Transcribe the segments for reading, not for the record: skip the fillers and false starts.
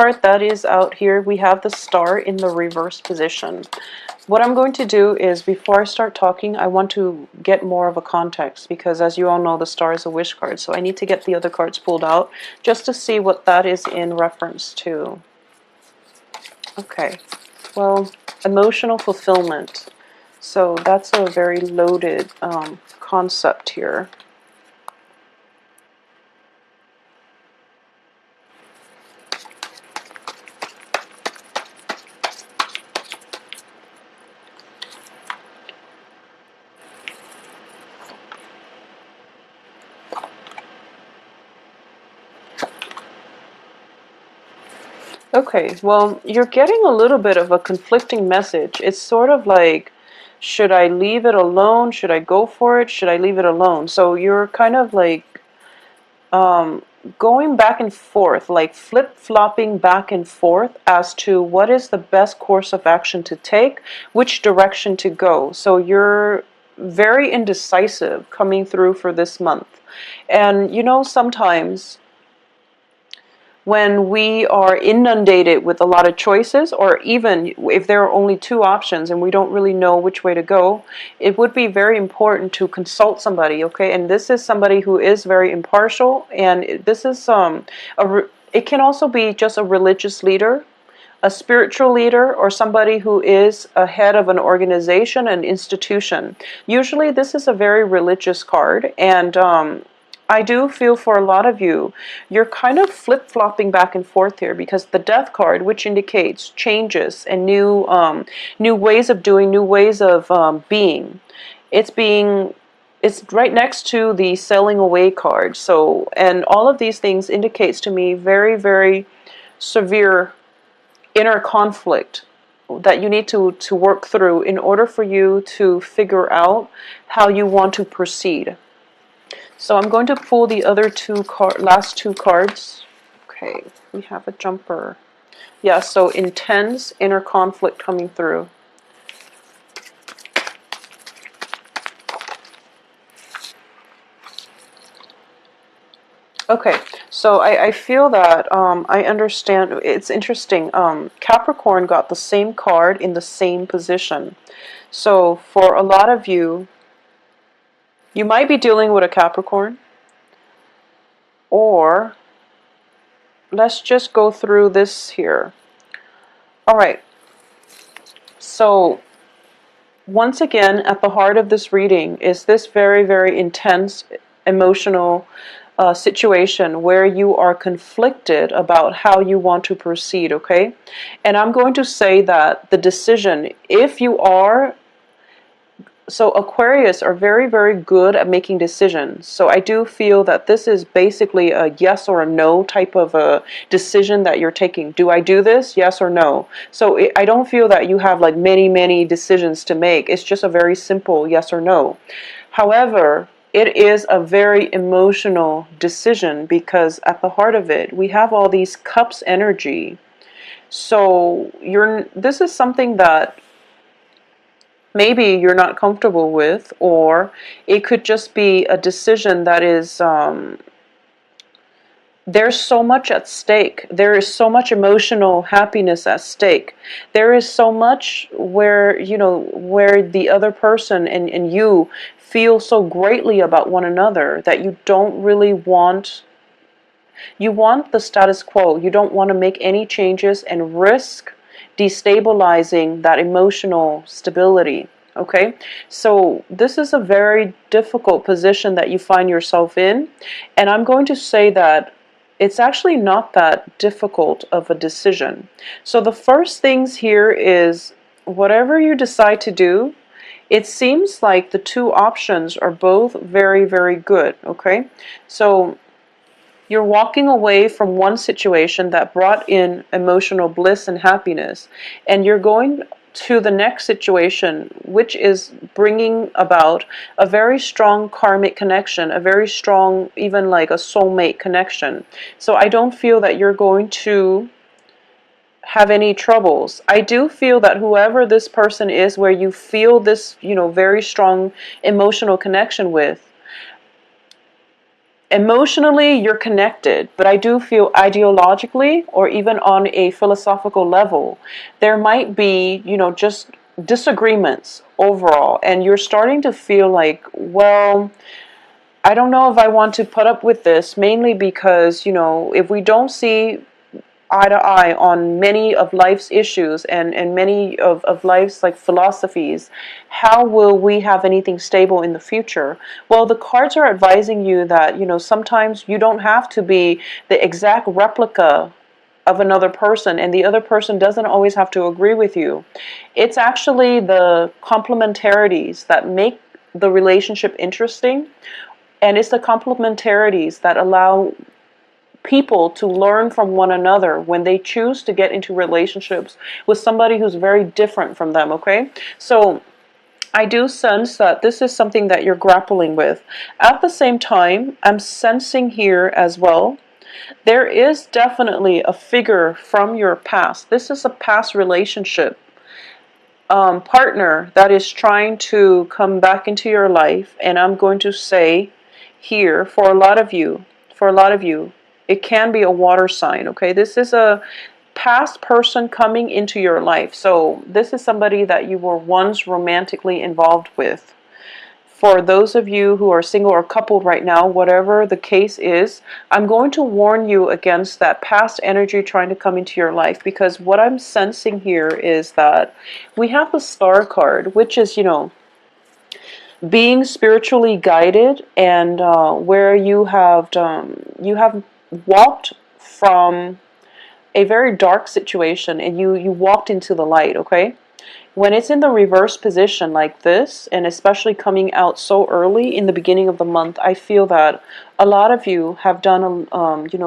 card that is out here, we have the Star in the reverse position. What I'm going to do is, before I start talking, I want to get more of a context, because as you all know, the Star is a wish card, so I need to get the other cards pulled out just to see what that is in reference to. Okay, well, emotional fulfillment. So that's a very loaded concept here. Okay, well, you're getting a little bit of a conflicting message. It's sort of like, should I leave it alone? Should I go for it? Should I leave it alone? So you're kind of like going back and forth, like flip-flopping back and forth as to what is the best course of action to take, which direction to go. So you're very indecisive coming through for this month. And you know, sometimes when we are inundated with a lot of choices, or even if there are only two options and we don't really know which way to go, it would be very important to consult somebody, okay? And this is somebody who is very impartial, and this is it can also be just a religious leader, a spiritual leader, or somebody who is a head of an organization, an institution. Usually this is a very religious card, and I do feel for a lot of you, you're kind of flip-flopping back and forth here, because the Death card, which indicates changes and new ways of doing, new ways of being, it's right next to the Sailing Away card. So, and all of these things indicates to me very, very severe inner conflict that you need to work through in order for you to figure out how you want to proceed. So I'm going to pull the other last two cards. Okay, we have a jumper. Yeah, so intense inner conflict coming through. Okay, so I feel that I understand. It's interesting. Capricorn got the same card in the same position. So for a lot of you, you might be dealing with a Capricorn, or let's just go through this here. All right. So once again, at the heart of this reading is this very, very intense emotional situation where you are conflicted about how you want to proceed, okay? And I'm going to say that the decision, if you are, so Aquarius are very, very good at making decisions. So I do feel that this is basically a yes or a no type of a decision that you're taking. Do I do this? Yes or no? So I don't feel that you have like many, many decisions to make. It's just a very simple yes or no. However, it is a very emotional decision, because at the heart of it, we have all these cups energy. So this is something that maybe you're not comfortable with, or it could just be a decision that is, there's so much at stake. There is so much emotional happiness at stake. There is so much where, you know, where the other person and you feel so greatly about one another that you don't really want, you want the status quo. You don't want to make any changes and risk destabilizing that emotional stability. Okay, so this is a very difficult position that you find yourself in, and I'm going to say that it's actually not that difficult of a decision. So the first things here is, whatever you decide to do, it seems like the two options are both very, very good. Okay, so you're walking away from one situation that brought in emotional bliss and happiness, and you're going to the next situation, which is bringing about a very strong karmic connection, a very strong, even like a soulmate connection. So I don't feel that you're going to have any troubles. I do feel that whoever this person is, where you feel this, you know, very strong emotional connection with, Emotionally, you're connected, but I do feel ideologically or even on a philosophical level, there might be, just disagreements overall. And you're starting to feel like, well, I don't know if I want to put up with this, mainly because, if we don't see eye to eye on many of life's issues and many of life's like philosophies, how will we have anything stable in the future? Well, the cards are advising you that, sometimes you don't have to be the exact replica of another person, and the other person doesn't always have to agree with you. It's actually the complementarities that make the relationship interesting, and it's the complementarities that allow people to learn from one another when they choose to get into relationships with somebody who's very different from them, okay? So I do sense that this is something that you're grappling with. At the same time, I'm sensing here as well, there is definitely a figure from your past. This is a past relationship partner that is trying to come back into your life. And I'm going to say here, for a lot of you, it can be a water sign, okay? This is a past person coming into your life. So this is somebody that you were once romantically involved with. For those of you who are single or coupled right now, whatever the case is, I'm going to warn you against that past energy trying to come into your life, because what I'm sensing here is that we have the Star card, which is, being spiritually guided, and where you have walked from a very dark situation and you walked into the light, okay? When it's in the reverse position like this, and especially coming out so early in the beginning of the month, I feel that a lot of you have done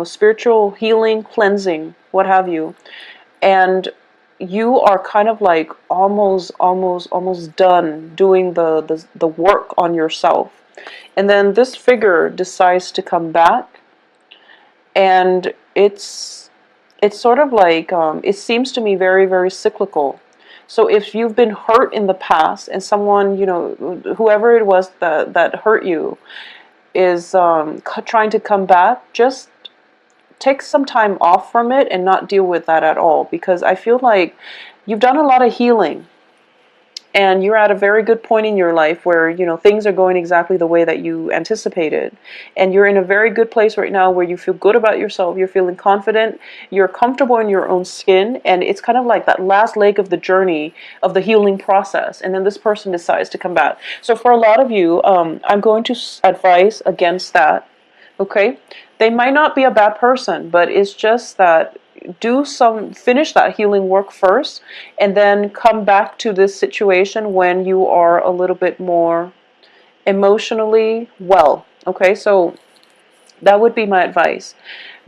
spiritual healing, cleansing, what have you, and you are kind of like almost done doing the work on yourself. And then this figure decides to come back, and it's sort of like, it seems to me very, very cyclical. So if you've been hurt in the past, and someone, whoever it was that hurt you is trying to come back, just take some time off from it and not deal with that at all, because I feel like you've done a lot of healing. And you're at a very good point in your life where, things are going exactly the way that you anticipated. And you're in a very good place right now where you feel good about yourself. You're feeling confident. You're comfortable in your own skin. And it's kind of like that last leg of the journey of the healing process. And then this person decides to come back. So for a lot of you, I'm going to advise against that. Okay? They might not be a bad person, but it's just that finish that healing work first, and then come back to this situation when you are a little bit more emotionally well. Okay, so that would be my advice.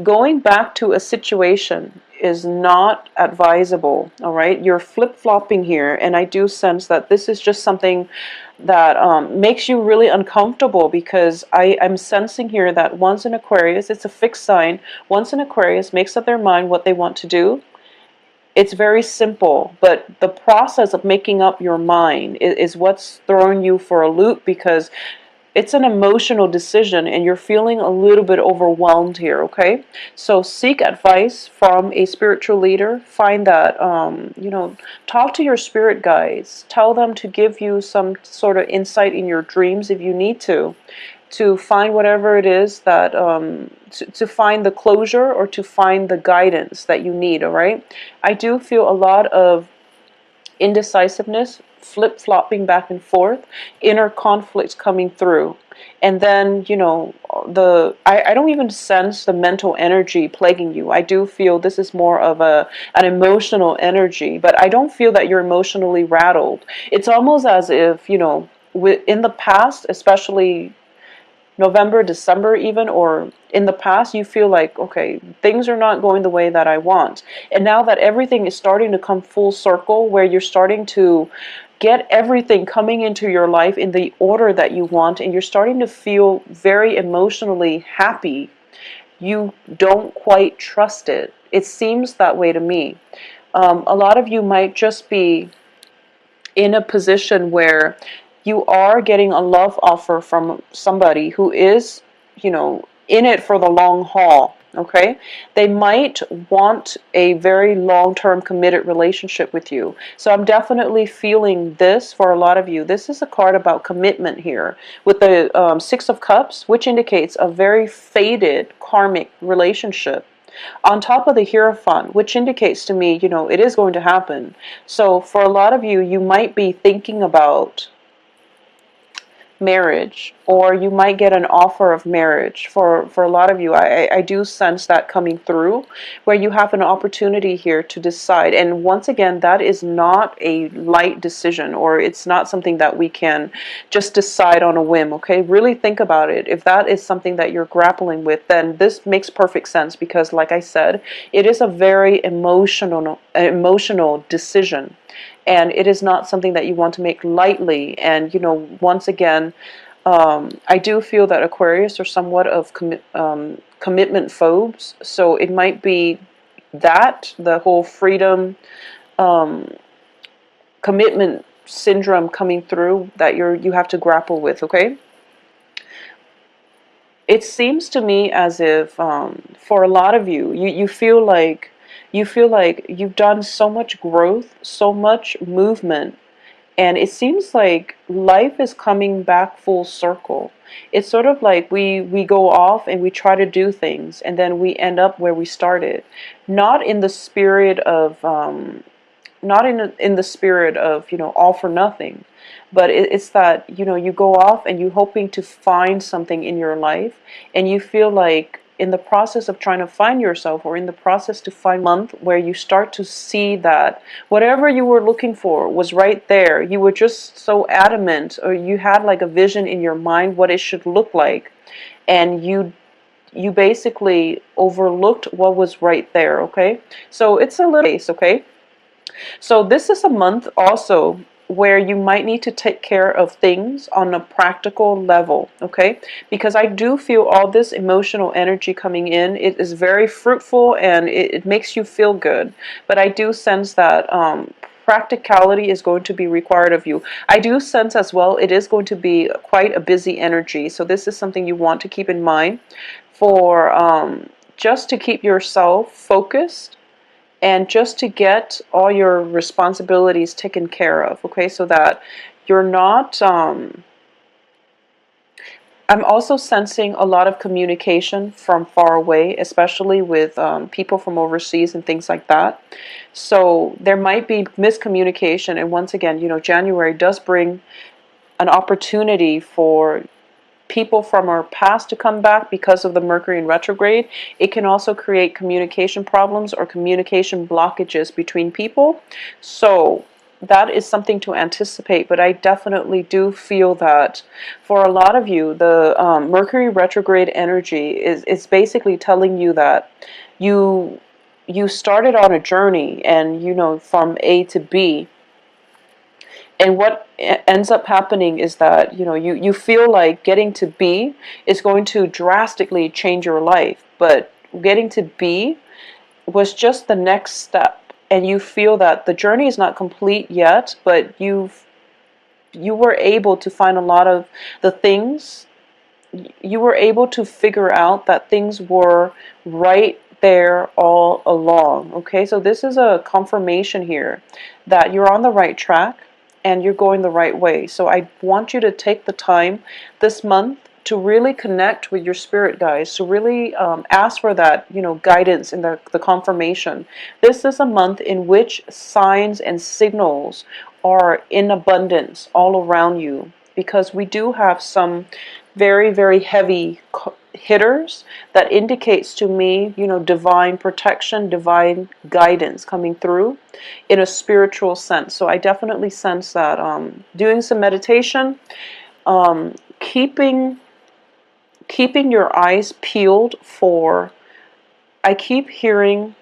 Going back to a situation is not advisable, all right? You're flip-flopping here, and I do sense that this is just something that makes you really uncomfortable, because I'm sensing here that once in Aquarius, it's a fixed sign, once in Aquarius makes up their mind what they want to do, it's very simple, but the process of making up your mind is what's throwing you for a loop, because it's an emotional decision and you're feeling a little bit overwhelmed here, okay? So seek advice from a spiritual leader. Find that, talk to your spirit guides. Tell them to give you some sort of insight in your dreams if you need to find whatever it is that, to find the closure or to find the guidance that you need, all right? I do feel a lot of indecisiveness, flip-flopping back and forth, inner conflicts coming through. And then, I don't even sense the mental energy plaguing you. I do feel this is more of an emotional energy, but I don't feel that you're emotionally rattled. It's almost as if, in the past, especially November, December even, or in the past, you feel like, okay, things are not going the way that I want. And now that everything is starting to come full circle, where you're starting to get everything coming into your life in the order that you want, and you're starting to feel very emotionally happy, you don't quite trust it. It seems that way to me. A lot of you might just be in a position where you are getting a love offer from somebody who is, in it for the long haul. Okay, they might want a very long-term committed relationship with you. So I'm definitely feeling this for a lot of you. This is a card about commitment here with the Six of Cups, which indicates a very faded karmic relationship. On top of the Hierophant, which indicates to me, you know, it is going to happen. So for a lot of you, you might be thinking about marriage, or you might get an offer of marriage. For a lot of you, I do sense that coming through, where you have an opportunity here to decide. And once again, that is not a light decision, or it's not something that we can just decide on a whim. Okay, really think about it. If that is something that you're grappling with, then this makes perfect sense, because like I said, it is a very emotional decision, and it is not something that you want to make lightly. And you know, once again, I do feel that Aquarius are somewhat of commitment phobes, so it might be that the whole freedom commitment syndrome coming through that you have to grapple with. Okay, it seems to me as if for a lot of you, you feel like you've done so much growth, so much movement, and it seems like life is coming back full circle. It's sort of like we go off and we try to do things, and then we end up where we started. Not in the spirit of not in the spirit of, you know, all for nothing, but it's that, you know, you go off and you're hoping to find something in your life, and you feel like in the process of trying to find yourself, or in the process to find month where you start to see that whatever you were looking for was right there. You were just so adamant, or you had like a vision in your mind what it should look like, and you basically overlooked what was right there. Okay, so it's a little case. Okay, so this is a month also where you might need to take care of things on a practical level, okay? Because I do feel all this emotional energy coming in. It is very fruitful, and it makes you feel good. But I do sense that practicality is going to be required of you. I do sense as well it is going to be quite a busy energy. So this is something you want to keep in mind for just to keep yourself focused, and just to get all your responsibilities taken care of, okay? So that you're not, I'm also sensing a lot of communication from far away, especially with people from overseas and things like that. So there might be miscommunication, and once again, you know, January does bring an opportunity for people from our past to come back because of the Mercury in retrograde. It can also create communication problems or communication blockages between people. So that is something to anticipate. But I definitely do feel that for a lot of you, the Mercury retrograde energy is basically telling you that you started on a journey, and you know, from A to B. And what ends up happening is that, you know, you feel like getting to B is going to drastically change your life. But getting to B was just the next step. And you feel that the journey is not complete yet, but you were able to find a lot of the things. You were able to figure out that things were right there all along. Okay, so this is a confirmation here that you're on the right track and you're going the right way. So I want you to take the time this month to really connect with your spirit guides, to really ask for that, you know, guidance and the confirmation. This is a month in which signs and signals are in abundance all around you, because we do have some very, very heavy hitters that indicates to me, you know, divine protection, divine guidance coming through in a spiritual sense. So I definitely sense that doing some meditation, keeping your eyes peeled for, I keep hearing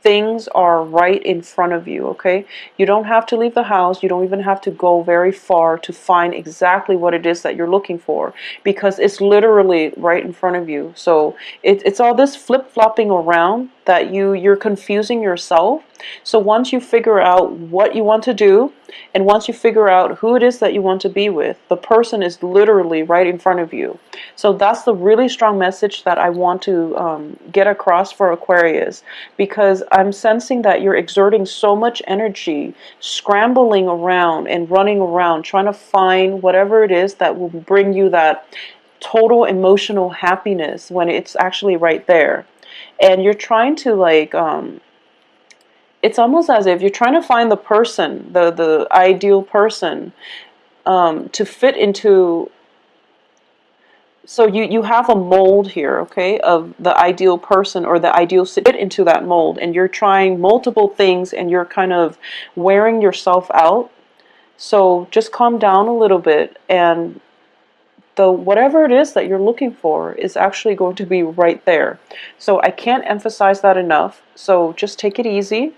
things are right in front of you, okay? You don't have to leave the house. You don't even have to go very far to find exactly what it is that you're looking for, because it's literally right in front of you. So it's all this flip-flopping around that you're confusing yourself. So once you figure out what you want to do, and once you figure out who it is that you want to be with, the person is literally right in front of you. So that's the really strong message that I want to get across for Aquarius, because I'm sensing that you're exerting so much energy, scrambling around and running around, trying to find whatever it is that will bring you that total emotional happiness when it's actually right there. And you're trying to like it's almost as if you're trying to find the person, the ideal person, to fit into. So you have a mold here, okay, of the ideal person or the ideal fit into that mold, and you're trying multiple things and you're kind of wearing yourself out. So just calm down a little bit, and the whatever it is that you're looking for is actually going to be right there. So I can't emphasize that enough. So just take it easy.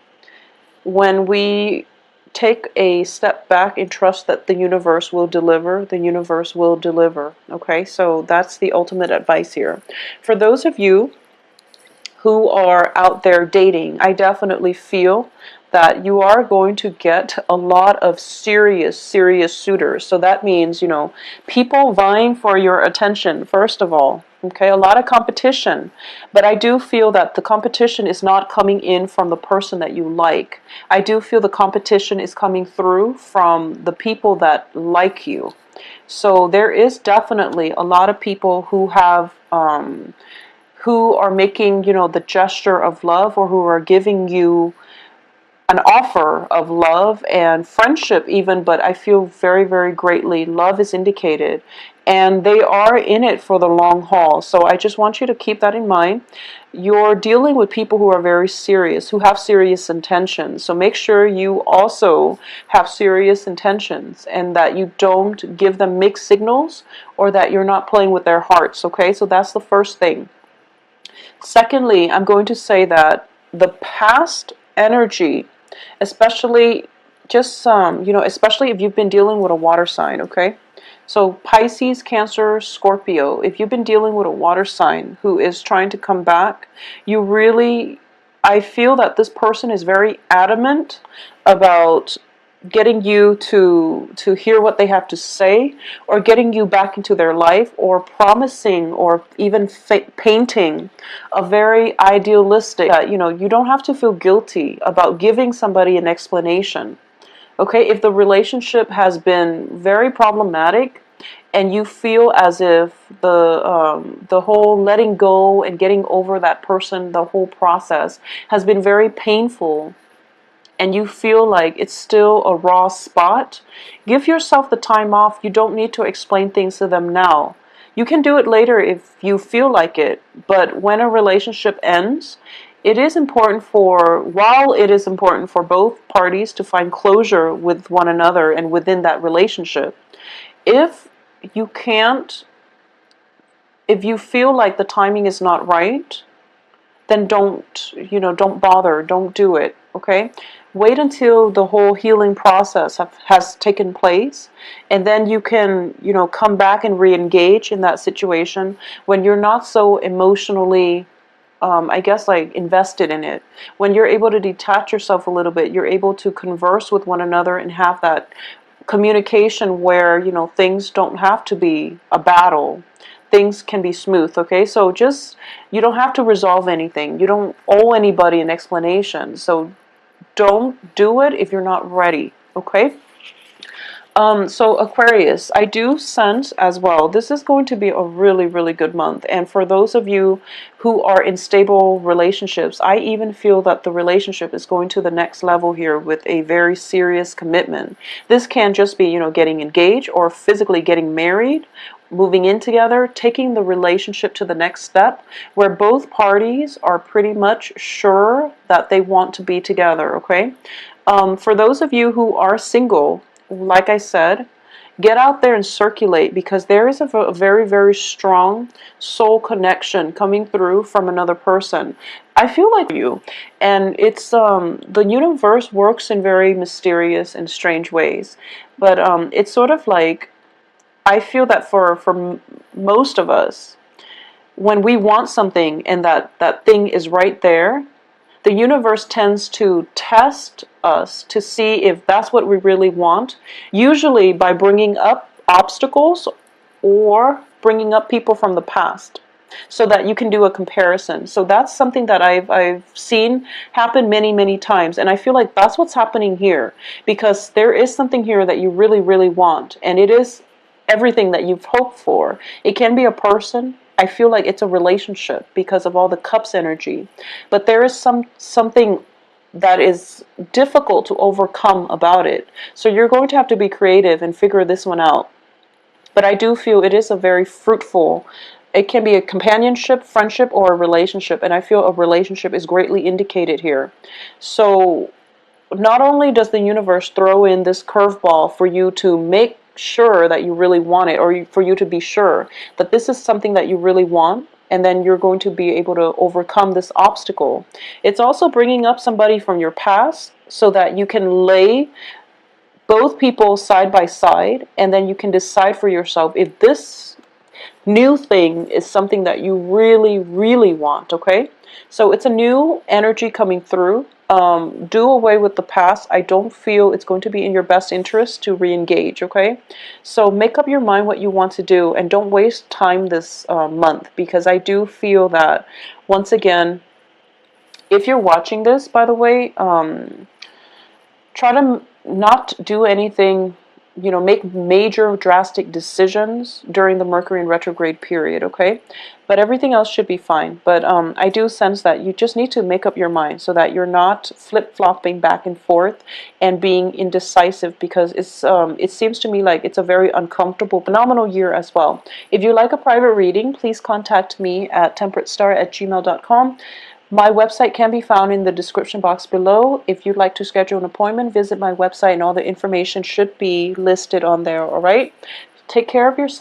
When we take a step back and trust that the universe will deliver, the universe will deliver. Okay, so that's the ultimate advice here. For those of you who are out there dating, I definitely feel that you are going to get a lot of serious suitors. So that means, people vying for your attention, first of all. Okay, a lot of competition. But I do feel that the competition is not coming in from the person that you like. I do feel the competition is coming through from the people that like you. So there is definitely a lot of people who have who are making, the gesture of love, or who are giving you an offer of love and friendship even, but I feel very, very greatly love is indicated, and they are in it for the long haul. So I just want you to keep that in mind. You're dealing with people who are very serious, who have serious intentions. So make sure you also have serious intentions, and that you don't give them mixed signals, or that you're not playing with their hearts. Okay, so that's the first thing. Secondly, I'm going to say that the past energy, especially especially if you've been dealing with a water sign, okay? So Pisces, Cancer, Scorpio, if you've been dealing with a water sign who is trying to come back, I feel that this person is very adamant about getting you to hear what they have to say, or getting you back into their life, or promising, or even painting a very idealistic you don't have to feel guilty about giving somebody an explanation. Okay, if the relationship has been very problematic and you feel as if the whole letting go and getting over that person, the whole process has been very painful, and you feel like it's still a raw spot, give yourself the time off. You don't need to explain things to them now. You can do it later if you feel like it. But when a relationship ends, while it is important for both parties to find closure with one another and within that relationship, if you can't, if you feel like the timing is not right, then don't bother, don't do it, okay? Wait until the whole healing process has taken place, and then you can, come back and re-engage in that situation when you're not so emotionally, I guess, like invested in it. When you're able to detach yourself a little bit, you're able to converse with one another and have that communication where, things don't have to be a battle. Things can be smooth, okay? So you don't have to resolve anything. You don't owe anybody an explanation. So don't do it if you're not ready, okay? So Aquarius, I do sense as well, this is going to be a really, really good month. And for those of you who are in stable relationships, I even feel that the relationship is going to the next level here with a very serious commitment. This can just be, getting engaged, or physically getting married, moving in together, taking the relationship to the next step, where both parties are pretty much sure that they want to be together, okay? For those of you who are single, like I said, get out there and circulate, because there is a very, very strong soul connection coming through from another person. I feel like you, and it's the universe works in very mysterious and strange ways, but it's sort of like, I feel that for most of us, when we want something and that thing is right there, the universe tends to test us to see if that's what we really want, usually by bringing up obstacles or bringing up people from the past, so that you can do a comparison. So that's something that I've seen happen many, many times. And I feel like that's what's happening here, because there is something here that you really, really want. And it is everything that you've hoped for. It can be a person. I feel like it's a relationship because of all the cups energy. But there is something that is difficult to overcome about it. So you're going to have to be creative and figure this one out. But I do feel it is a very fruitful, it can be a companionship, friendship, or a relationship. And I feel a relationship is greatly indicated here. So not only does the universe throw in this curveball for you to make sure that you really want it, or for you to be sure that this is something that you really want, and then you're going to be able to overcome this obstacle. It's also bringing up somebody from your past so that you can lay both people side by side, and then you can decide for yourself if this new thing is something that you really, really want, okay? So it's a new energy coming through. Do away with the past. I don't feel it's going to be in your best interest to re-engage, okay? So make up your mind what you want to do, and don't waste time this month, because I do feel that, once again, if you're watching this, by the way, try to not do anything, make major drastic decisions during the Mercury in retrograde period, okay? But everything else should be fine. But I do sense that you just need to make up your mind so that you're not flip-flopping back and forth and being indecisive, because it seems to me like it's a very uncomfortable, phenomenal year as well. If you like a private reading, please contact me at temperatestar@gmail.com. My website can be found in the description box below. If you'd like to schedule an appointment, visit my website, and all the information should be listed on there, all right? Take care of yourself.